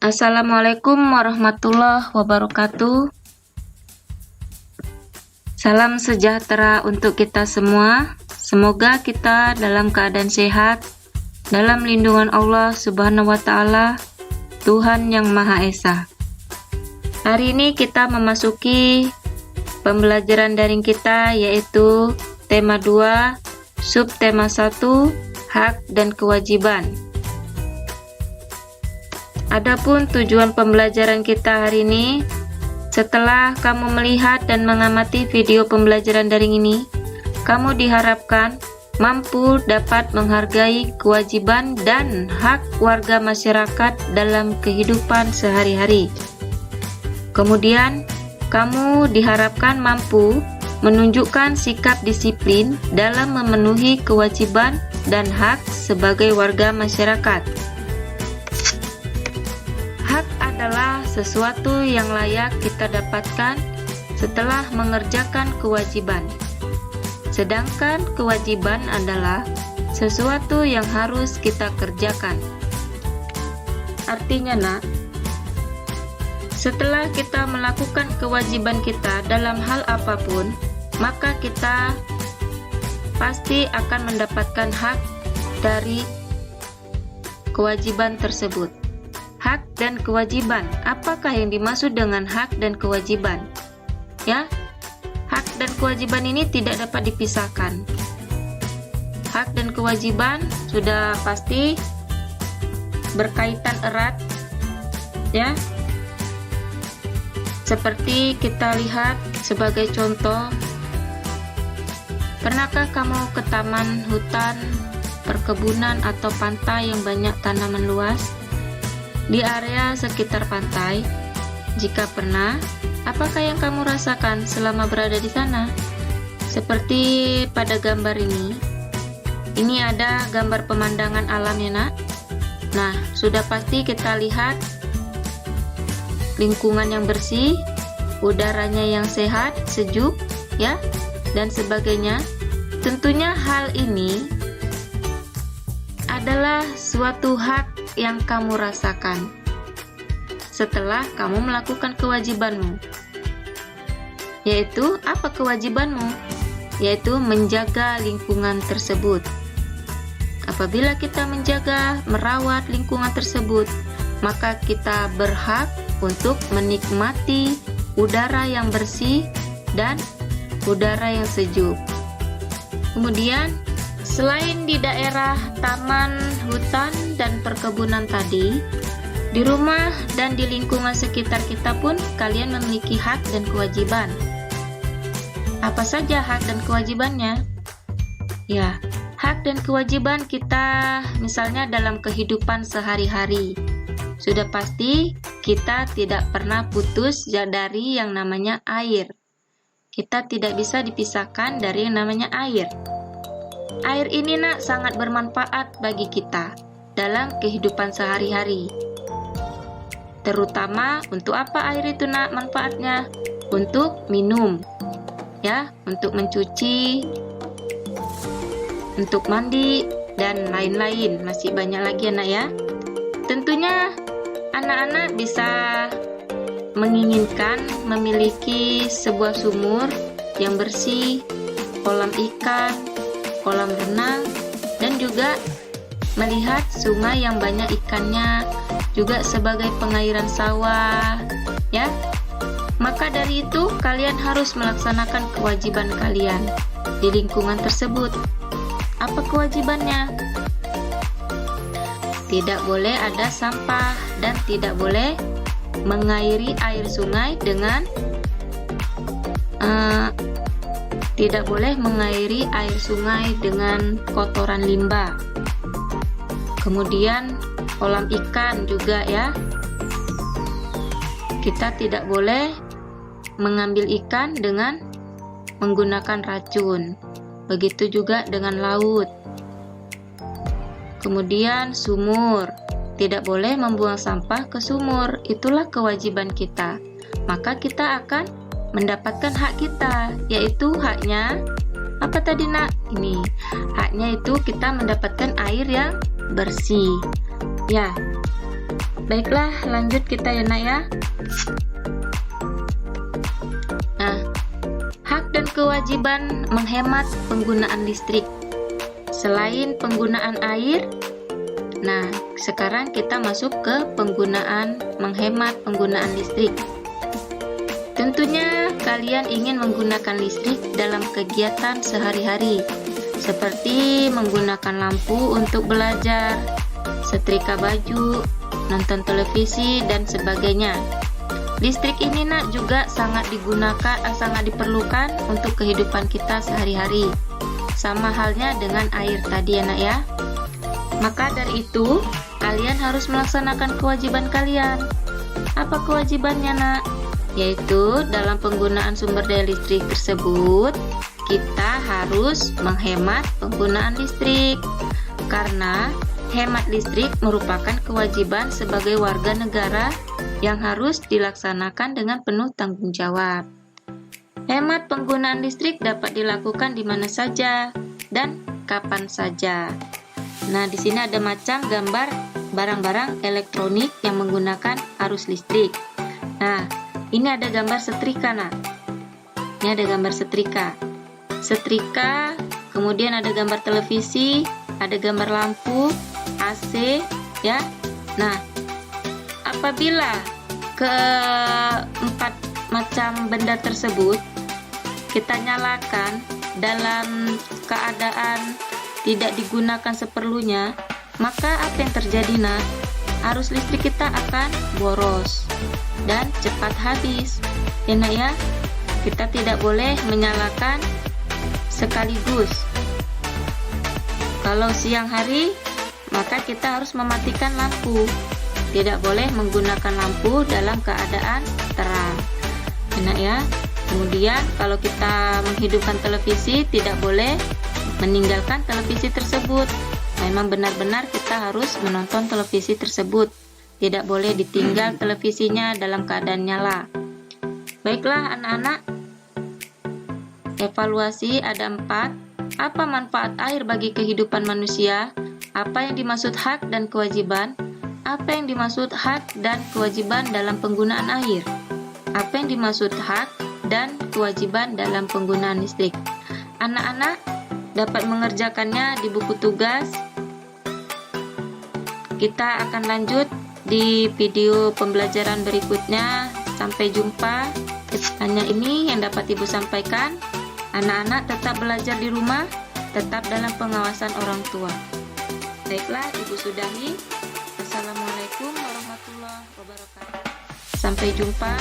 Assalamualaikum warahmatullahi wabarakatuh. Salam sejahtera untuk kita semua. Semoga kita dalam keadaan sehat, dalam lindungan Allah Subhanahu wa Ta'ala, Tuhan yang Maha Esa. Hari ini kita memasuki pembelajaran daring kita, yaitu tema 2, subtema 1, hak dan kewajiban. Adapun tujuan pembelajaran kita hari ini, setelah kamu melihat dan mengamati video pembelajaran daring ini, kamu diharapkan mampu dapat menghargai kewajiban dan hak warga masyarakat dalam kehidupan sehari-hari. Kemudian, kamu diharapkan mampu menunjukkan sikap disiplin dalam memenuhi kewajiban dan hak sebagai warga masyarakat. Hak adalah sesuatu yang layak kita dapatkan setelah mengerjakan kewajiban. Sedangkan kewajiban adalah sesuatu yang harus kita kerjakan. Artinya, Nak, setelah kita melakukan kewajiban kita dalam hal apapun, maka kita pasti akan mendapatkan hak dari kewajiban tersebut. Hak dan kewajiban. Apakah yang dimaksud dengan hak dan kewajiban? Ya, hak dan kewajiban ini tidak dapat dipisahkan. Hak dan kewajiban sudah pasti berkaitan erat, ya. Seperti kita lihat sebagai contoh, pernahkah kamu ke taman, hutan, perkebunan, atau pantai yang banyak tanaman luas? Di area sekitar pantai, jika pernah, apakah yang kamu rasakan selama berada di sana? Seperti pada gambar ini ada gambar pemandangan alam, ya, Nak. Nah, sudah pasti kita lihat lingkungan yang bersih, udaranya yang sehat, sejuk, ya, dan sebagainya. Tentunya hal ini adalah suatu hak yang kamu rasakan setelah kamu melakukan kewajibanmu. Yaitu, apa kewajibanmu? Yaitu menjaga lingkungan tersebut. Apabila kita menjaga, merawat lingkungan tersebut, maka kita berhak untuk menikmati udara yang bersih dan udara yang sejuk. Kemudian, selain di daerah taman, hutan, dan perkebunan tadi, di rumah dan di lingkungan sekitar kita pun kalian memiliki hak dan kewajiban. Apa saja hak dan kewajibannya? Ya, hak dan kewajiban kita misalnya dalam kehidupan sehari-hari. Sudah pasti kita tidak pernah putus dari yang namanya air. Kita tidak bisa dipisahkan dari yang namanya air. Air ini, Nak, sangat bermanfaat bagi kita dalam kehidupan sehari-hari. Terutama untuk apa air itu, Nak, manfaatnya? Untuk minum, ya, untuk mencuci, untuk mandi, dan lain-lain. Masih banyak lagi, Nak, ya. Tentunya anak-anak bisa menginginkan memiliki sebuah sumur yang bersih, kolam ikan, kolam renang, dan juga melihat sungai yang banyak ikannya, juga sebagai pengairan sawah, ya. Maka dari itu kalian harus melaksanakan kewajiban kalian di lingkungan tersebut. Apa kewajibannya? Tidak boleh ada sampah dan tidak boleh mengairi air sungai dengan tidak boleh mengairi air sungai dengan kotoran limbah. Kemudian kolam ikan juga, ya. Kita tidak boleh mengambil ikan dengan menggunakan racun. Begitu juga dengan laut. Kemudian sumur. Tidak boleh membuang sampah ke sumur. Itulah kewajiban kita. Maka kita akan mendapatkan hak kita, yaitu haknya apa tadi, Nak? Ini haknya itu kita mendapatkan air yang bersih, ya. Baiklah, lanjut kita ya nak ya. Nah, hak dan kewajiban menghemat penggunaan listrik. Selain penggunaan air, nah sekarang kita masuk ke menghemat penggunaan listrik. Tentunya kalian ingin menggunakan listrik dalam kegiatan sehari-hari, seperti menggunakan lampu untuk belajar, setrika baju, nonton televisi, dan sebagainya. Listrik ini nak juga sangat diperlukan untuk kehidupan kita sehari-hari. Sama halnya dengan air tadi ya nak ya. Maka dari itu, kalian harus melaksanakan kewajiban kalian. Apa kewajibannya nak? Yaitu dalam penggunaan sumber daya listrik tersebut, kita harus menghemat penggunaan listrik. Karena hemat listrik merupakan kewajiban sebagai warga negara yang harus dilaksanakan dengan penuh tanggung jawab. Hemat penggunaan listrik dapat dilakukan di mana saja dan kapan saja. Nah, di sini ada macam gambar barang-barang elektronik yang menggunakan arus listrik. Nah, ini ada gambar setrika nak. Ini ada gambar setrika. Setrika, kemudian ada gambar televisi, ada gambar lampu, AC, ya. Nah, apabila keempat macam benda tersebut kita nyalakan dalam keadaan tidak digunakan seperlunya, maka apa yang terjadi nak? Arus listrik kita akan boros dan cepat habis. Ya nak ya, kita tidak boleh menyalakan sekaligus. Kalau siang hari, maka kita harus mematikan lampu. Tidak boleh menggunakan lampu dalam keadaan terang. Enak ya. Kemudian kalau kita menghidupkan televisi, tidak boleh meninggalkan televisi tersebut. Memang benar-benar kita harus menonton televisi tersebut. Tidak boleh ditinggal televisinya dalam keadaan nyala. Baiklah anak-anak, evaluasi ada 4. Apa manfaat air bagi kehidupan manusia? Apa yang dimaksud hak dan kewajiban? Apa yang dimaksud hak dan kewajiban dalam penggunaan air? Apa yang dimaksud hak dan kewajiban dalam penggunaan listrik? Anak-anak dapat mengerjakannya di buku tugas. Kita akan lanjut di video pembelajaran berikutnya. Sampai jumpa. Hanya ini yang dapat Ibu sampaikan. Anak-anak tetap belajar di rumah, tetap dalam pengawasan orang tua. Baiklah, Ibu sudahi. Assalamualaikum warahmatullahi wabarakatuh. Sampai jumpa.